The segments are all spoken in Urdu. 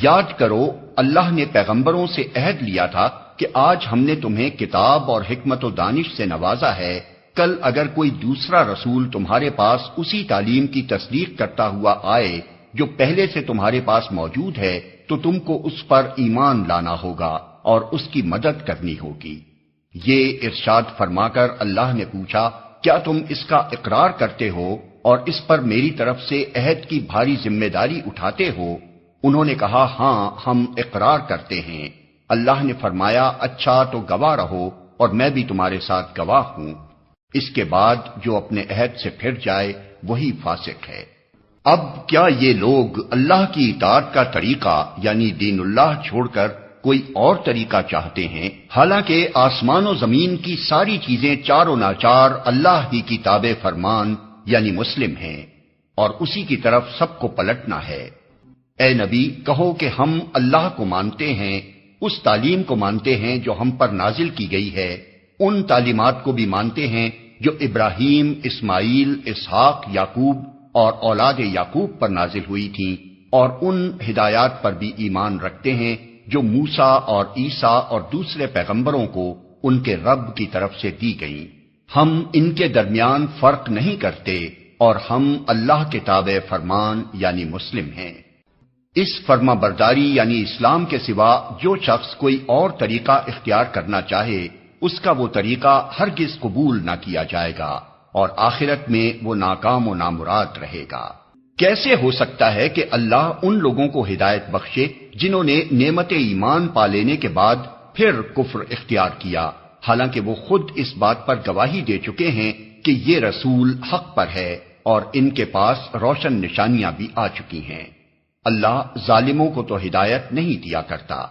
یاد کرو اللہ نے پیغمبروں سے عہد لیا تھا کہ آج ہم نے تمہیں کتاب اور حکمت و دانش سے نوازا ہے، کل اگر کوئی دوسرا رسول تمہارے پاس اسی تعلیم کی تصدیق کرتا ہوا آئے جو پہلے سے تمہارے پاس موجود ہے تو تم کو اس پر ایمان لانا ہوگا اور اس کی مدد کرنی ہوگی۔ یہ ارشاد فرما کر اللہ نے پوچھا، کیا تم اس کا اقرار کرتے ہو اور اس پر میری طرف سے عہد کی بھاری ذمہ داری اٹھاتے ہو؟ انہوں نے کہا، ہاں ہم اقرار کرتے ہیں۔ اللہ نے فرمایا، اچھا تو گواہ رہو اور میں بھی تمہارے ساتھ گواہ ہوں۔ اس کے بعد جو اپنے عہد سے پھر جائے وہی فاسق ہے۔ اب کیا یہ لوگ اللہ کی اطاعت کا طریقہ یعنی دین اللہ چھوڑ کر کوئی اور طریقہ چاہتے ہیں، حالانکہ آسمان و زمین کی ساری چیزیں چار و ناچار اللہ ہی کی تابع فرمان یعنی مسلم ہیں اور اسی کی طرف سب کو پلٹنا ہے۔ اے نبی کہو کہ ہم اللہ کو مانتے ہیں، اس تعلیم کو مانتے ہیں جو ہم پر نازل کی گئی ہے، ان تعلیمات کو بھی مانتے ہیں جو ابراہیم، اسماعیل، اسحاق، یعقوب اور اولاد یعقوب پر نازل ہوئی تھیں، اور ان ہدایات پر بھی ایمان رکھتے ہیں جو موسیٰ اور عیسیٰ اور دوسرے پیغمبروں کو ان کے رب کی طرف سے دی گئیں۔ ہم ان کے درمیان فرق نہیں کرتے اور ہم اللہ کے تابع فرمان یعنی مسلم ہیں۔ اس فرما برداری یعنی اسلام کے سوا جو شخص کوئی اور طریقہ اختیار کرنا چاہے اس کا وہ طریقہ ہرگز قبول نہ کیا جائے گا اور آخرت میں وہ ناکام و نامراد رہے گا۔ کیسے ہو سکتا ہے کہ اللہ ان لوگوں کو ہدایت بخشے جنہوں نے نعمت ایمان پا لینے کے بعد پھر کفر اختیار کیا، حالانکہ وہ خود اس بات پر گواہی دے چکے ہیں کہ یہ رسول حق پر ہے اور ان کے پاس روشن نشانیاں بھی آ چکی ہیں۔ اللہ ظالموں کو تو ہدایت نہیں دیا کرتا۔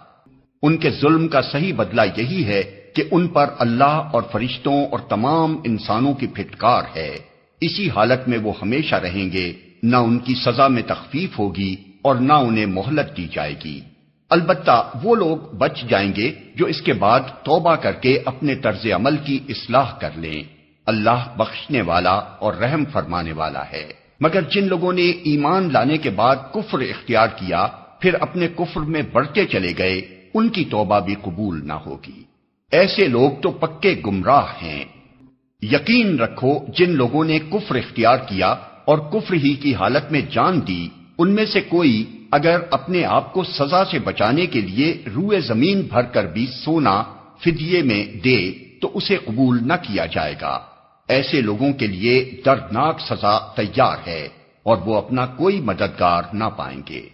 ان کے ظلم کا صحیح بدلہ یہی ہے کہ ان پر اللہ اور فرشتوں اور تمام انسانوں کی پھٹکار ہے، اسی حالت میں وہ ہمیشہ رہیں گے، نہ ان کی سزا میں تخفیف ہوگی اور نہ انہیں مہلت دی جائے گی۔ البتہ وہ لوگ بچ جائیں گے جو اس کے بعد توبہ کر کے اپنے طرز عمل کی اصلاح کر لیں۔ اللہ بخشنے والا اور رحم فرمانے والا ہے۔ مگر جن لوگوں نے ایمان لانے کے بعد کفر اختیار کیا پھر اپنے کفر میں بڑھتے چلے گئے، ان کی توبہ بھی قبول نہ ہوگی۔ ایسے لوگ تو پکے گمراہ ہیں۔ یقین رکھو جن لوگوں نے کفر اختیار کیا اور کفر ہی کی حالت میں جان دی، ان میں سے کوئی اگر اپنے آپ کو سزا سے بچانے کے لیے روئے زمین بھر کر بھی سونا فدیے میں دے تو اسے قبول نہ کیا جائے گا۔ ایسے لوگوں کے لیے دردناک سزا تیار ہے اور وہ اپنا کوئی مددگار نہ پائیں گے۔